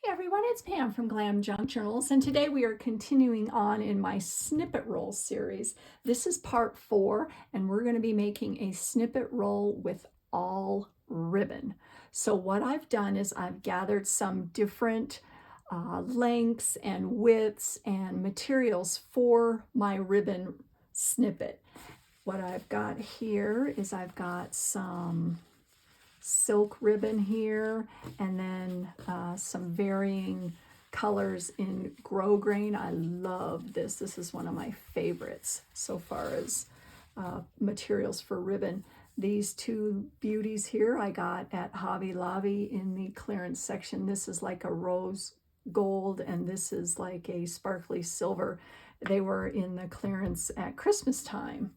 Everyone, it's Pam from GlamJunkJournals, and today we are continuing on in my snippet roll series. This is part 4, and we're going to be making a snippet roll with all ribbon. So what I've done is I've gathered some different lengths and widths and materials for my ribbon snippet. What I've got here is I've got some silk ribbon here, and then some varying colors in grosgrain. I love this. This is one of my favorites so far as materials for ribbon. These two beauties here I got at Hobby Lobby in the clearance section. This is like a rose gold, and this is like a sparkly silver. They were in the clearance at Christmas time.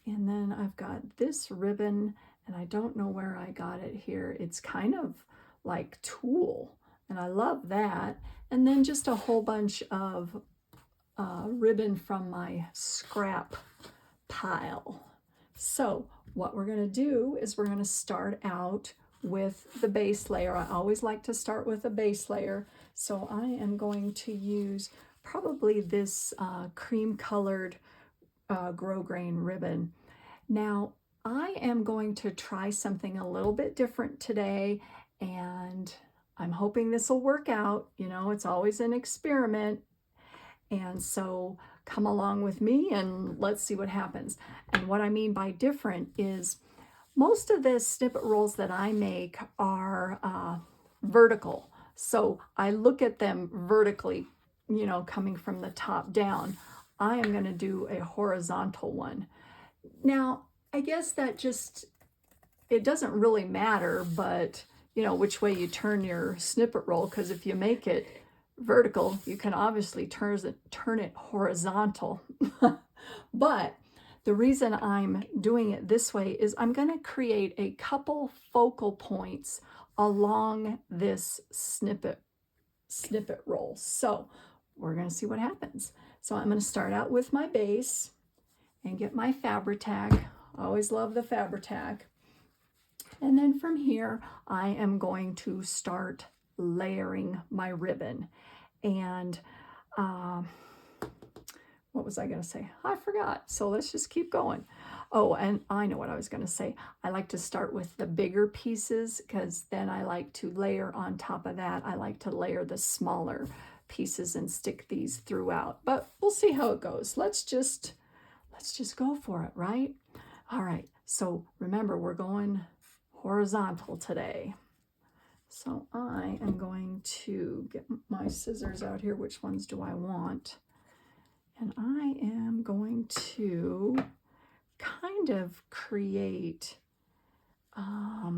And then I've got this ribbon, and I don't know where I got it here. It's kind of like tulle, and I love that. And then just a whole bunch of ribbon from my scrap pile. So what we're going to do is we're going to start out with the base layer. I always like to start with a base layer. So I am going to use probably this cream colored grosgrain ribbon. Now, I am going to try something a little bit different today, and I'm hoping this will work out. You know, it's always an experiment. And so come along with me and let's see what happens. And what I mean by different is most of the snippet rolls that I make are vertical. So I look at them vertically, you know, coming from the top down. I am going to do a horizontal one. Now, I guess that just, it doesn't really matter, but you know, which way you turn your snippet roll, because if you make it vertical, you can obviously turn it horizontal. But the reason I'm doing it this way is I'm going to create a couple focal points along this snippet roll. So we're going to see what happens. So I'm going to start out with my base and get my Fabri-Tac. I always love the Fabri-Tac. And then from here, I am going to start layering my ribbon. And what was I going to say? I forgot. So let's just keep going. Oh, and I know what I was going to say. I like to start with the bigger pieces, because then I like to layer on top of that. I like to layer the smaller pieces and stick these throughout. But we'll see how it goes. Let's just go for it, right? All right. So remember, we're going horizontal today. So I am going to get my scissors out here. Which ones do I want? And I am going to kind of create a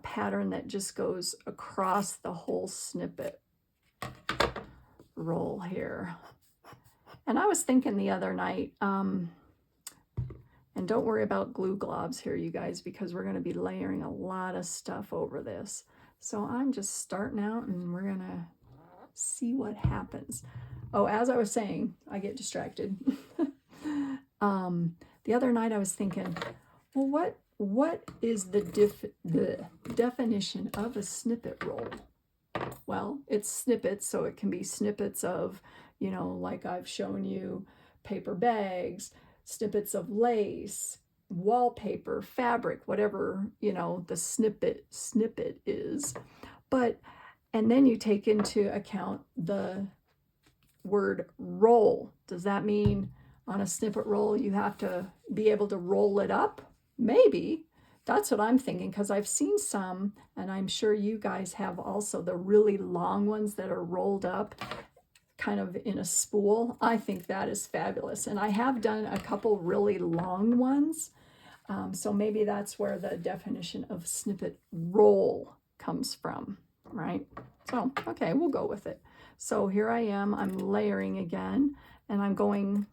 pattern that just goes across the whole snippet roll here. And I was thinking the other night, and don't worry about glue globs here, you guys, because we're going to be layering a lot of stuff over this. So I'm just starting out, and we're going to see what happens. Oh, as I was saying, I get distracted. The other night I was thinking, well, what is the definition of a snippet roll? Well, it's snippets, so it can be snippets of, you know, like I've shown you, paper bags, snippets of lace, wallpaper, fabric, whatever, you know, the snippet is. But, and then you take into account the word roll. Does that mean on a snippet roll you have to be able to roll it up? Maybe. That's what I'm thinking, because I've seen some, and I'm sure you guys have also, the really long ones that are rolled up kind of in a spool. I think that is fabulous. And I have done a couple really long ones. So maybe that's where the definition of snippet roll comes from, right? So, okay, we'll go with it. So here I am, I'm layering again, and I'm going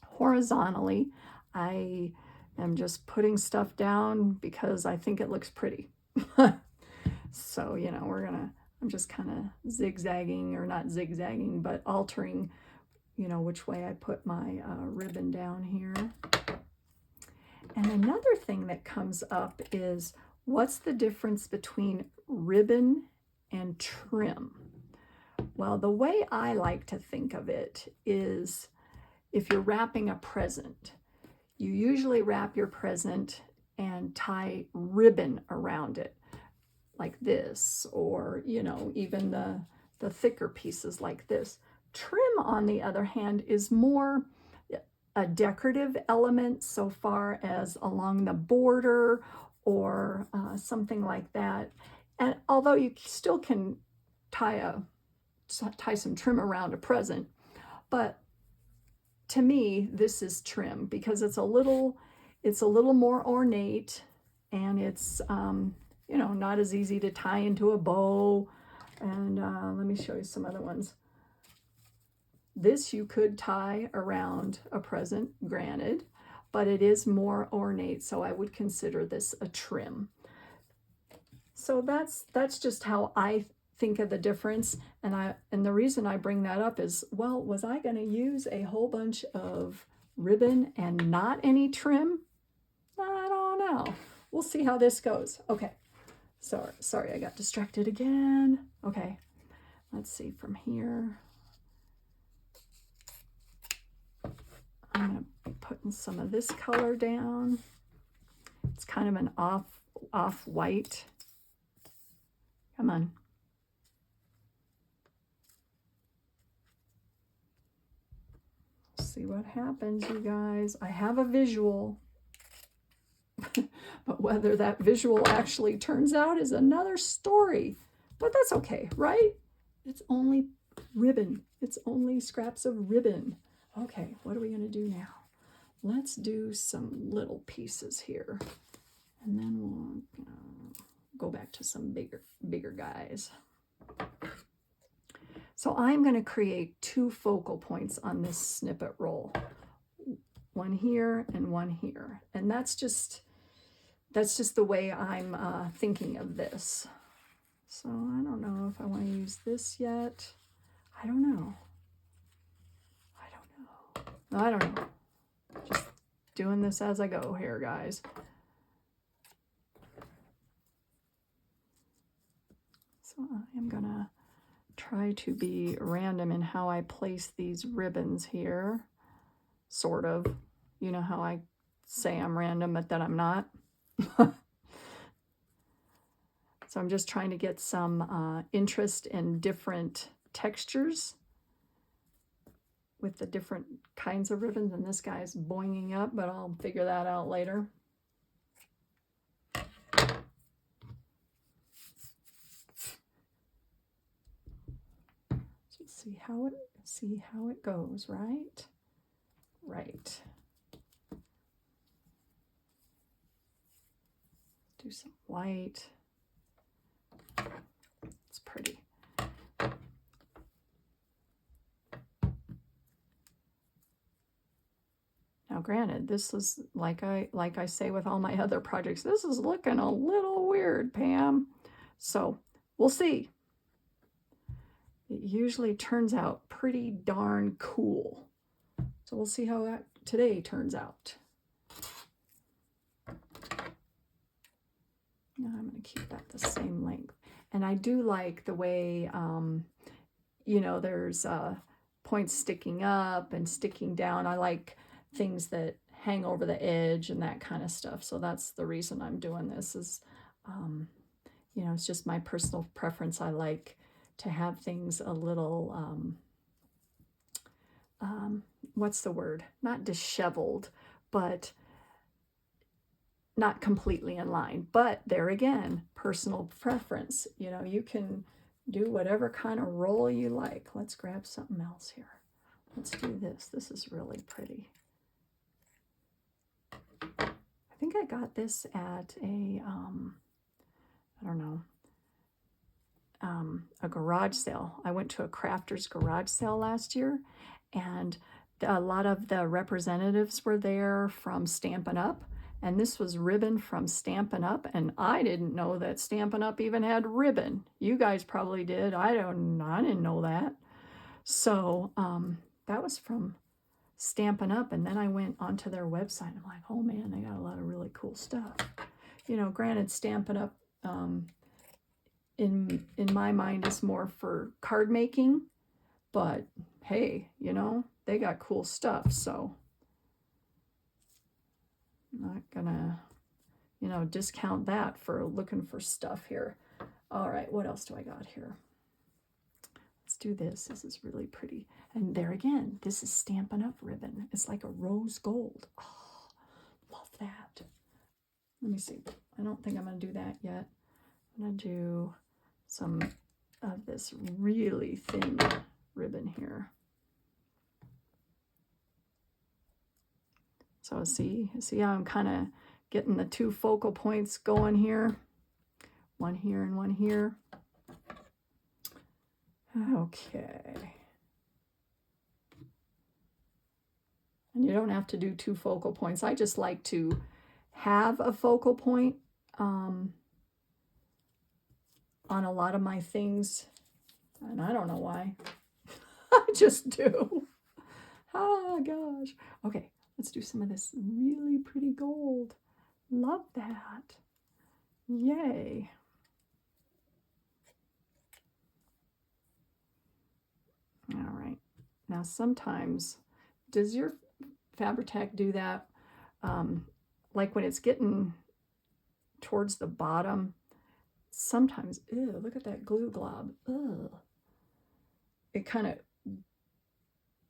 horizontally. I am just putting stuff down because I think it looks pretty. So, you know, I'm just kind of zigzagging, or not zigzagging, but altering, you know, which way I put my ribbon down here. And another thing that comes up is, what's the difference between ribbon and trim. Well, the way I like to think of it is if you're wrapping a present, you usually wrap your present and tie ribbon around it like this, or, you know, even the thicker pieces like this. Trim, on the other hand, is more a decorative element so far as along the border or something like that. And although you still can tie some trim around a present, but to me this is trim because it's a little more ornate, and it's you know, not as easy to tie into a bow. And let me show you some other ones. This you could tie around a present, granted, but it is more ornate, so I would consider this a trim. So that's just how I think of the difference. And the reason I bring that up is, well, was I going to use a whole bunch of ribbon and not any trim? I don't know. We'll see how this goes. Okay. Sorry, I got distracted again. Okay. Let's see from here. I'm going to be putting some of this color down. It's kind of an off-white. Come on. See what happens, you guys. I have a visual. But whether that visual actually turns out is another story. But that's okay, right? It's only ribbon. It's only scraps of ribbon. Okay, what are we going to do now? Let's do some little pieces here. And then we'll go back to some bigger guys. So I'm going to create 2 focal points on this snippet roll. One here and one here. And that's just the way I'm thinking of this. So I don't know if I want to use this yet. I don't know. Just doing this as I go here, guys. So I am gonna try to be random in how I place these ribbons here. Sort of. You know how I say I'm random, but then I'm not. So I'm just trying to get some interest in different textures with the different kinds of ribbons. And this guy's boinging up, but I'll figure that out later. So see how it goes, right? Right. Do some white. It's pretty. Now, granted, this is like I say with all my other projects, this is looking a little weird, Pam. So we'll see. It usually turns out pretty darn cool. So we'll see how that today turns out. Now I'm going to keep that the same length. And I do like the way, you know, there's points sticking up and sticking down. I like things that hang over the edge and that kind of stuff. So that's the reason I'm doing this is, you know, it's just my personal preference. I like to have things a little, what's the word? Not disheveled, but not completely in line. But there again, personal preference. You know, you can do whatever kind of roll you like. Let's grab something else here. Let's do this. This is really pretty. I think I got this at a, I don't know, a garage sale. I went to a crafter's garage sale last year, and a lot of the representatives were there from Stampin' Up, and this was ribbon from Stampin' Up, and I didn't know that Stampin' Up even had ribbon. You guys probably did. I didn't know that. So that was from Stampin' Up, and then I went onto their website. I'm like, oh man, they got a lot of really cool stuff. You know, granted, Stampin' Up in my mind is more for card making, but hey, you know, they got cool stuff, so I'm not gonna, you know, discount that for looking for stuff here. All right, what else do I got here? Let's do this. This is really pretty. And there again, this is Stampin' Up! Ribbon. It's like a rose gold. Oh, love that. Let me see. I don't think I'm going to do that yet. I'm going to do some of this really thin ribbon here. So see how I'm kind of getting the two focal points going here. One here and one here. Okay. And you don't have to do two focal points. I just like to have a focal point on a lot of my things. And I don't know why. I just do. Oh, gosh. Okay, let's do some of this really pretty gold. Love that. Yay. All right. Now, sometimes, does your Fabri-Tac do that? Like when it's getting towards the bottom, sometimes, ew, look at that glue glob. Ugh. It kind of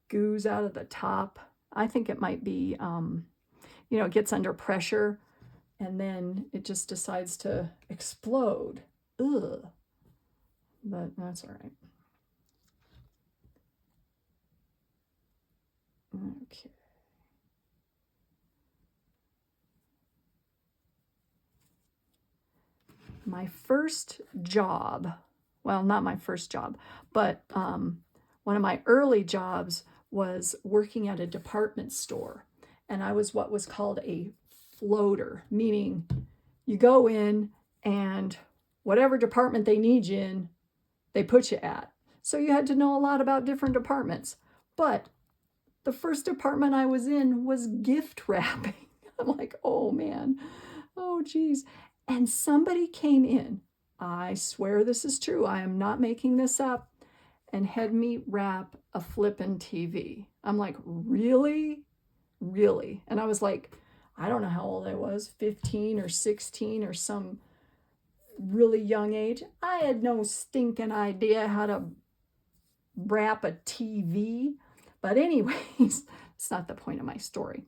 goos out of the top. I think it might be, you know, it gets under pressure and then it just decides to explode. Ugh. But that's all right. Okay. My first job, well, not my first job, but one of my early jobs was working at a department store. And I was what was called a floater, meaning you go in and whatever department they need you in, they put you at. So you had to know a lot about different departments. But the first department I was in was gift wrapping. I'm like, oh man, oh geez. And somebody came in, I swear this is true, I am not making this up, and had me wrap a flippin' TV. I'm like, really? Really? And I was like, I don't know how old I was, 15 or 16 or some really young age. I had no stinking idea how to wrap a TV. But anyways, it's not the point of my story.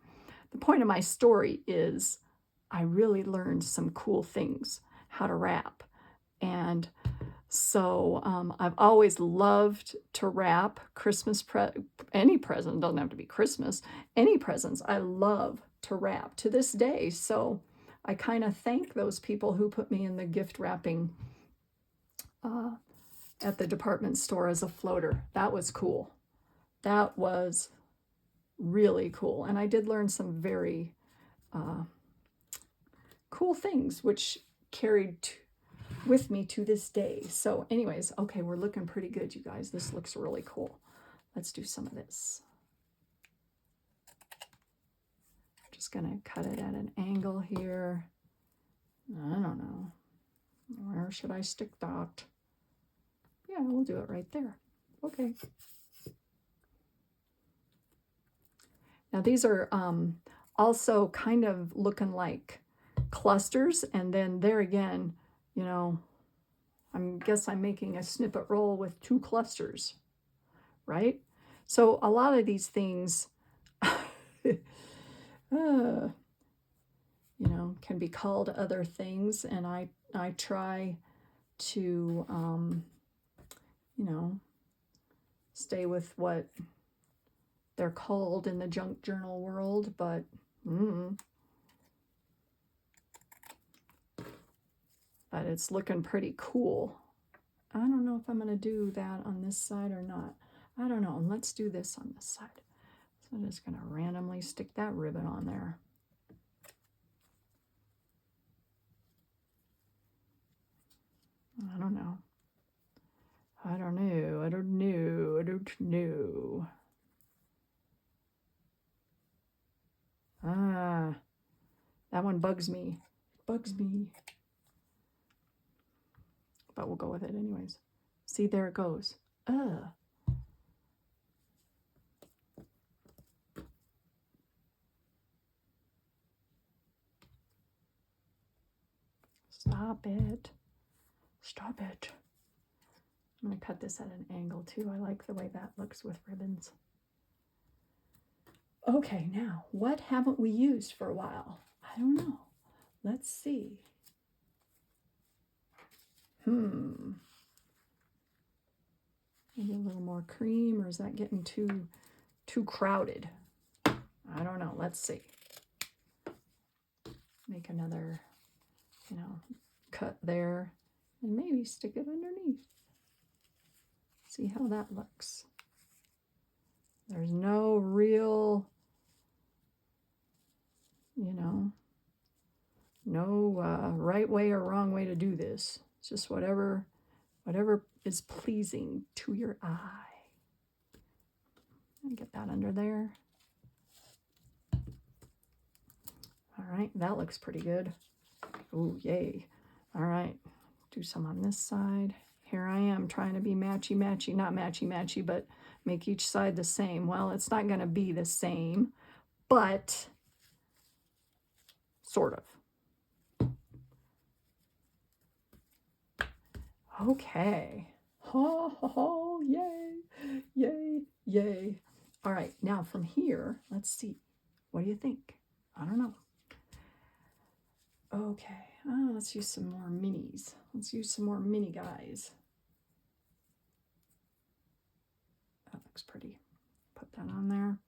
The point of my story is I really learned some cool things, how to wrap. And so I've always loved to wrap Christmas, any present, doesn't have to be Christmas, any presents I love to wrap to this day. So I kind of thank those people who put me in the gift wrapping at the department store as a floater. That was cool. That was really cool. And I did learn some very cool things, which carried with me to this day. So anyways, okay, we're looking pretty good, you guys. This looks really cool. Let's do some of this. I'm just gonna cut it at an angle here. I don't know. Where should I stick that? Yeah, we'll do it right there. Okay. Now these are also kind of looking like clusters, and then there again, you know, I guess I'm making a snippet roll with two clusters, right? So a lot of these things, you know, can be called other things, and I try to, you know, stay with what they're called in the junk journal world, but but it's looking pretty cool. I don't know if I'm going to do that on this side or not. I don't know. Let's do this on this side. So I'm just going to randomly stick that ribbon on there. I don't know. I don't know. I don't know. I don't know. Ah, that one bugs me. Bugs me. but we'll go with it anyways. See, there it goes. Ugh. Stop it. Stop it. I'm going to cut this at an angle too. I like the way that looks with ribbons. Okay, now, what haven't we used for a while? I don't know. Let's see. Maybe a little more cream, or is that getting too crowded? I don't know. Let's see. Make another, cut there, and maybe stick it underneath. See how that looks. There's no real, no right way or wrong way to do this. It's just whatever is pleasing to your eye. And get that under there. All right, that looks pretty good. Ooh, yay. All right, do some on this side. Here I am trying to be matchy-matchy, not matchy-matchy, but make each side the same. Well, it's not going to be the same, but sort of. Okay. Ho, ho, ho, yay, yay, yay. All right, now from here, let's see. What do you think? I don't know. Okay, let's use some more minis. Let's use some more mini guys. That looks pretty. Put that on there.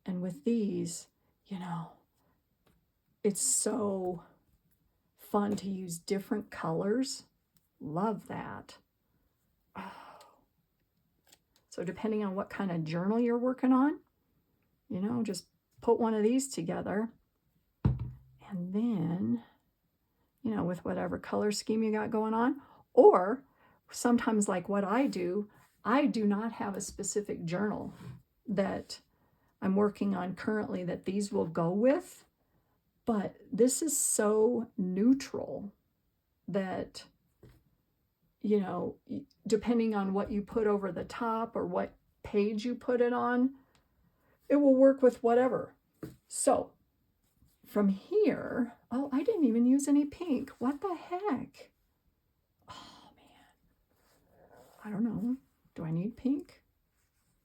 And with these, it's so fun to use different colors. Love that. Oh. So depending on what kind of journal you're working on, just put one of these together, and then, with whatever color scheme you got going on, or sometimes like what I do not have a specific journal that I'm working on currently that these will go with, but this is so neutral that, depending on what you put over the top or what page you put it on, it will work with whatever. So from here, oh, I didn't even use any pink. What the heck? Oh, man. I don't know. Do I need pink?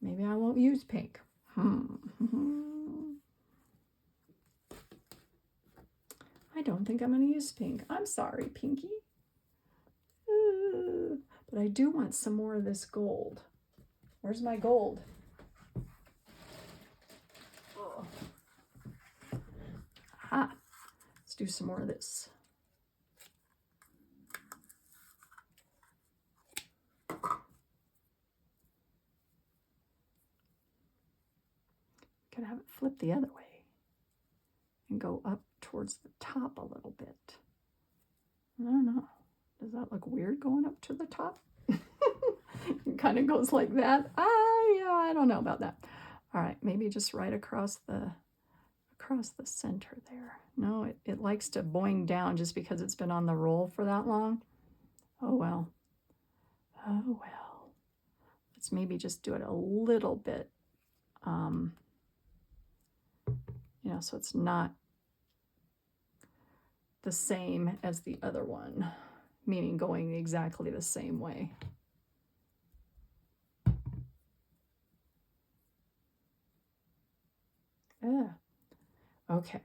Maybe I won't use pink. I don't think I'm going to use pink. I'm sorry, Pinky. But I do want some more of this gold. Where's my gold? Let's do some more of this. Could have it flip the other way and go up towards the top a little bit. I don't know. Does that look weird going up to the top? It kind of goes like that. Yeah, I don't know about that. All right, maybe just right across the center there. No, it likes to boing down just because it's been on the roll for that long. Oh well. Oh well. Let's maybe just do it a little bit, so it's not the same as the other one, meaning going exactly the same way. Yeah. Okay.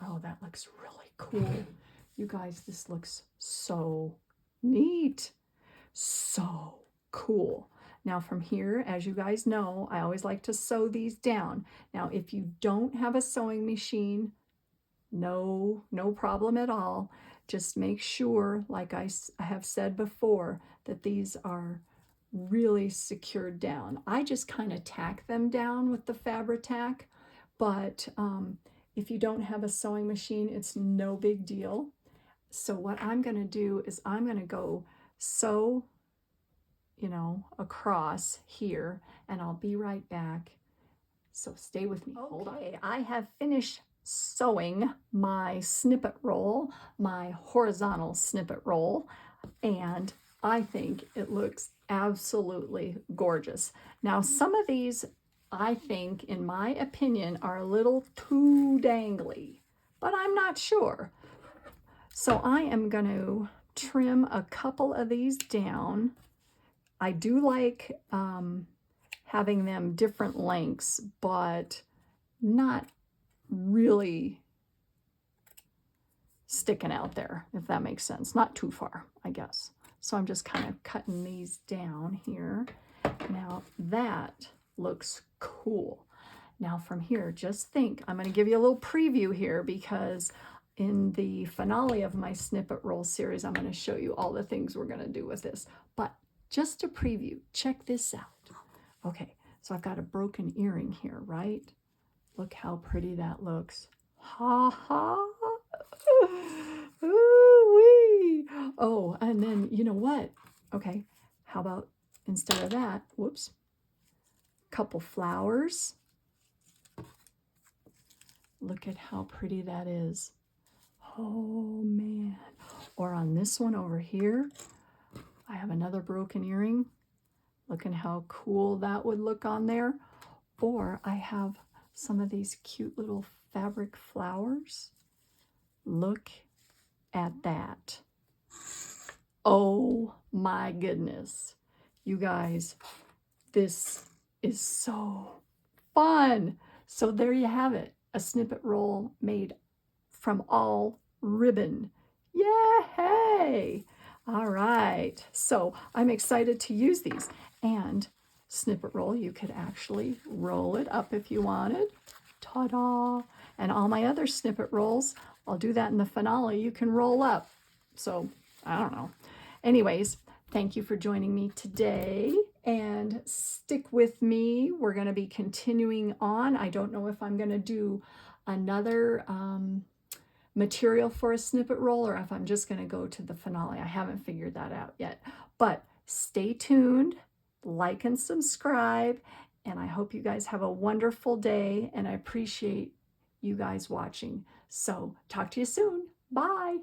Oh, that looks really cool. You guys, this looks so neat. So cool. Now from here, as you guys know, I always like to sew these down. Now, if you don't have a sewing machine, no problem at all. Just make sure, like I have said before, that these are really secured down. I just kind of tack them down with the Fabri-Tac, but if you don't have a sewing machine, it's no big deal. So what I'm going to do is I'm going to go sew, across here, and I'll be right back. So stay with me. Okay, I have finished sewing my snippet roll, my horizontal snippet roll, and I think it looks absolutely gorgeous. Now, some of these, I think, in my opinion, are a little too dangly, but I'm not sure. So I am going to trim a couple of these down. I do like having them different lengths, but not really sticking out there, if that makes sense. Not too far, I guess. So I'm just kind of cutting these down here. Now that looks cool. Now from here, just think, I'm going to give you a little preview here because in the finale of my snippet roll series, I'm going to show you all the things we're going to do with this. But just a preview, check this out. Okay, so I've got a broken earring here, right? Look how pretty that looks. Ha ha. Ooh-wee. Oh, and then you know what? Okay, how about instead of that, whoops, couple flowers. Look at how pretty that is. Oh man. Or on this one over here, I have another broken earring. Look at how cool that would look on there. Or I have some of these cute little fabric flowers. Look at that. Oh my goodness. You guys, this is so fun. So there you have it. A snippet roll made from all ribbon. Yay! All right. So I'm excited to use these. And snippet roll, you could actually roll it up if you wanted. Ta-da! And all my other snippet rolls, I'll do that in the finale, you can roll up. So, I don't know. Anyways, thank you for joining me today, and stick with me. We're going to be continuing on. I don't know if I'm going to do another material for a snippet roll or if I'm just going to go to the finale. I haven't figured that out yet. But stay tuned, like and subscribe, and I hope you guys have a wonderful day, and I appreciate you guys watching. So talk to you soon. Bye.